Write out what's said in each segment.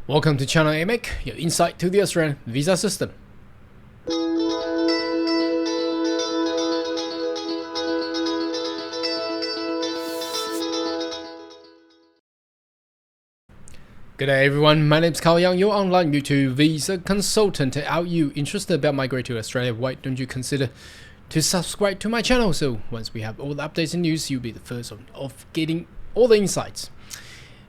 Welcome to Channel AMEC, your insight to the Australian visa system. G'day everyone, my name is Carl Young, your online YouTube visa consultant. Are you interested about migrating to Australia? Why don't you consider to subscribe to my channel, so once we have all the updates and news, you'll be the first of getting all the insights.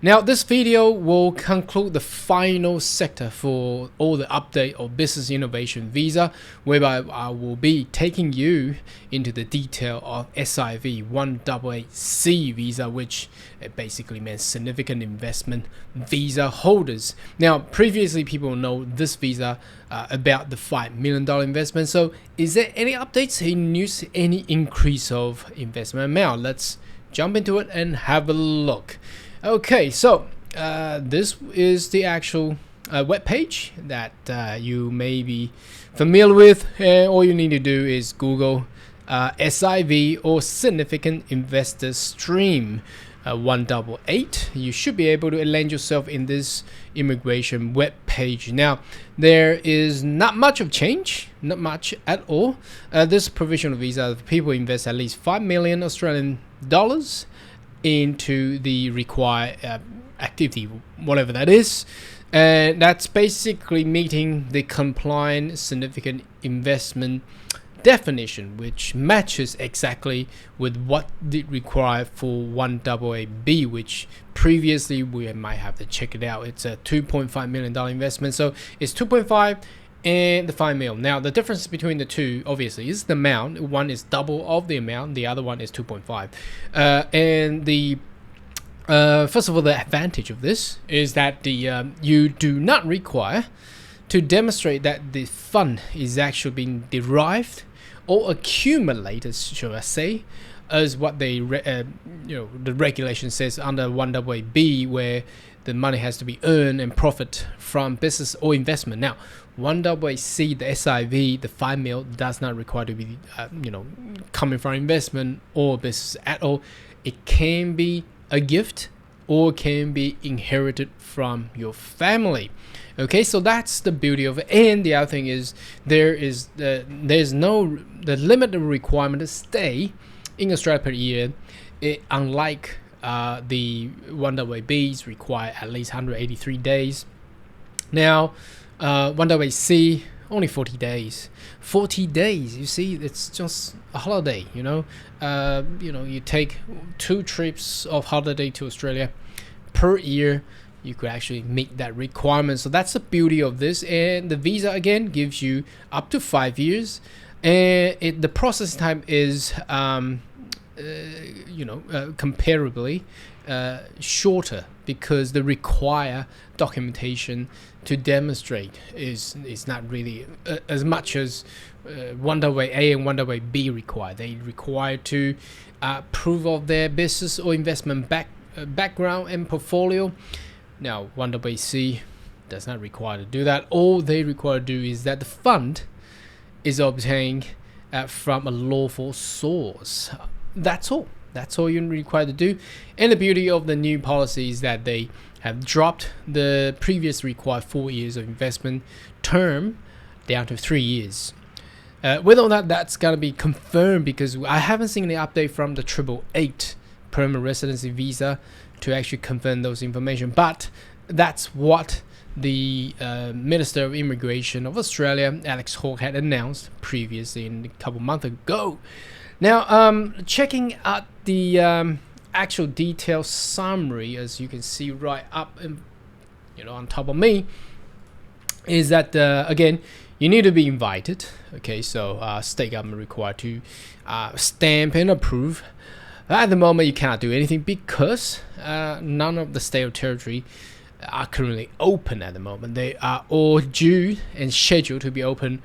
Now, this video will conclude the final sector for all the update of business innovation visa, whereby I will be taking you into the detail of SIV 188C visa, which basically means significant investment visa holders. Now, previously people know this visa about the $5 million investment. So is there any updates, any news, any increase of investment amount? Let's jump into it and have a look. Okay, so this is the actual web page that you may be familiar with. All you need to do is Google SIV or Significant Investor Stream 188. You should be able to land yourself in this immigration web page. Now, there is not much of change, not much at all. This provisional visa, people invest at least 5 million Australian dollars into the required activity, whatever that is, and that's basically meeting the compliant significant investment definition, which matches exactly with what they require for 188B, which previously we might have to check it out. It's a $2.5 million investment, so it's 2.5 and the 5 mil. Now, the difference between the two obviously is the amount. One is double of the amount, the other one is 2.5. And the first of all, the advantage of this is that the you do not require to demonstrate that the fund is actually being derived or accumulated, should I say, as what they the regulation says under 188B, where the money has to be earned and profit from business or investment. Now, 188C, the SIV, the 5 mil, does not require to be coming from investment or business at all. It can be a gift or can be inherited from your family. Okay, so that's the beauty of it. And the other thing is there's no limited requirement to stay in Australia per year, unlike the 188Bs require at least 183 days. Now, 188C only 40 days. 40 days. You see, it's just a holiday. You take 2 trips of holiday to Australia per year. You could actually meet that requirement. So that's the beauty of this. And the visa again gives you up to 5 years, and the process time is comparably shorter, because the require documentation to demonstrate is not really as much as 188A and 188B require. They require to prove of their business or investment background and portfolio. Now, 188C does not require to do that. All they require to do is that the fund is obtained from a lawful source. That's all. That's all you're required to do. And the beauty of the new policy is that they have dropped the previous required 4 years of investment term down to 3 years. With all that, that's going to be confirmed, because I haven't seen the update from the 888 permanent residency visa to actually confirm those information. But that's what the Minister of Immigration of Australia, Alex Hawke, had announced previously a couple months ago. Now, checking out the actual detailed summary, as you can see right up on top of me, is that again, you need to be invited. Okay, so state government required to stamp and approve. At the moment, you cannot do anything because none of the state or territory are currently open at the moment. They are all due and scheduled to be open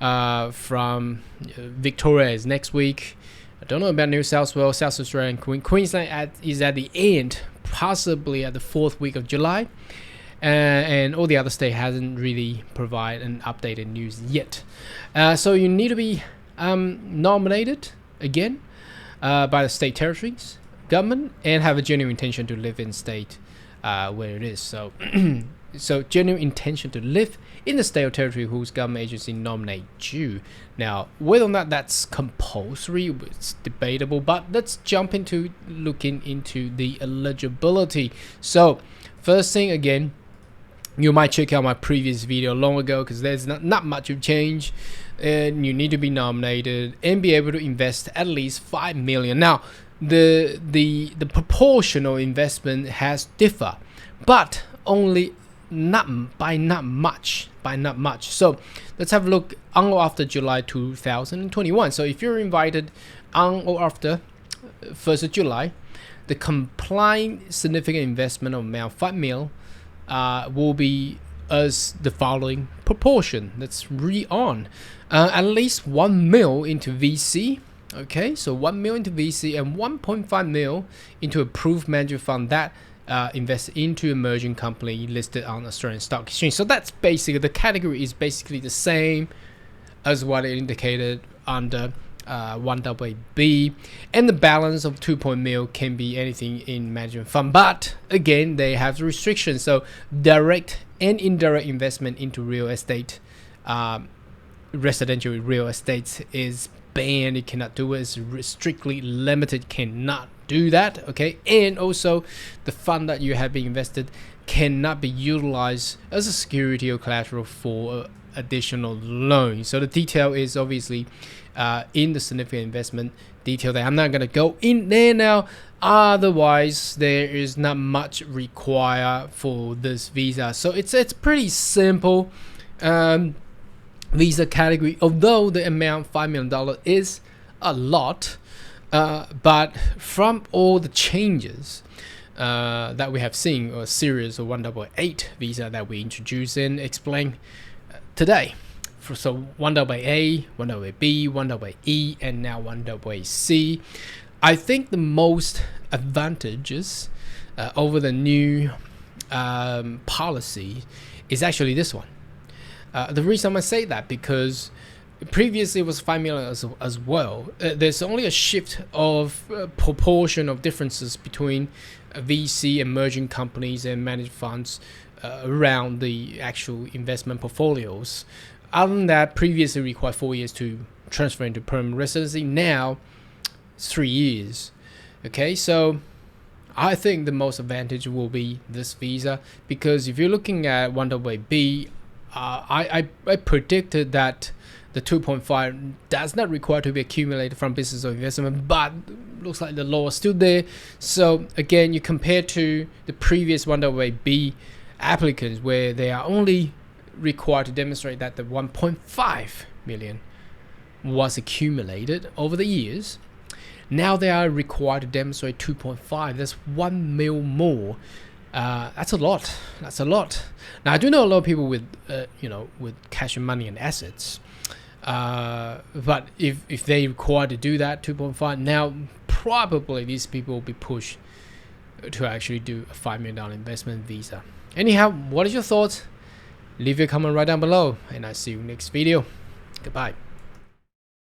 from Victoria is next week. I don't know about New South Wales, South Australia, and Queensland is at the end, possibly at the 4th week of July. And all the other states hasn't really provided an updated news yet. So you need to be nominated again by the state territories government and have a genuine intention to live in state where it is. So So genuine intention to live in the state or territory whose government agency nominate you. Now, whether or not that's compulsory, it's debatable, but let's jump into looking into the eligibility. So first thing, again, you might check out my previous video long ago because there's not much of change, and you need to be nominated and be able to invest at least 5 million. Now, the proportional investment has differ, but only not much. So let's have a look on or after July 2021. So if you're invited on or after 1st of July, the complying significant investment amount 5 mil will be as the following proportion. Let's read on. At least 1 mil into VC. Okay, so 1 mil into VC and 1.5 mil into approved management fund that invest into emerging company listed on Australian Stock Exchange. So that's basically, the category is basically the same as what it indicated under 188B, and the balance of 2 mil can be anything in management fund, but again they have restrictions. So direct and indirect investment into real estate, residential real estate is banned. You cannot do it. It's strictly limited, cannot do that. Okay, and also the fund that you have been invested cannot be utilized as a security or collateral for additional loan. So the detail is obviously in the significant investment detail that I'm not going to go in there now. Otherwise, there is not much required for this visa. So it's pretty simple visa category, although the amount $5 million is a lot, but from all the changes that we have seen, a series of 188 visa that we introduce and explain today. So 188A, 188B, 188E, and now 188C. I think the most advantages over the new policy is actually this one. The reason I say that, because previously it was 5 million as well. There's only a shift of proportion of differences between VC, emerging companies, and managed funds around the actual investment portfolios. Other than that, previously required 4 years to transfer into permanent residency. Now it's 3 years. Okay, so I think the most advantage will be this visa, because if you're looking at 188B, I predicted that the 2.5 does not require to be accumulated from business or investment, but looks like the law is still there. So again, you compare to the previous 188B applicants, where they are only required to demonstrate that the 1.5 million was accumulated over the years. Now they are required to demonstrate 2.5. That's 1 mil more. That's a lot. Now I do know a lot of people with with cash and money and assets, but if they require to do that 2.5, now probably these people will be pushed to actually do a $5 million investment visa. Anyhow, what is your thoughts? Leave your comment right down below, and I'll see you next video. Goodbye.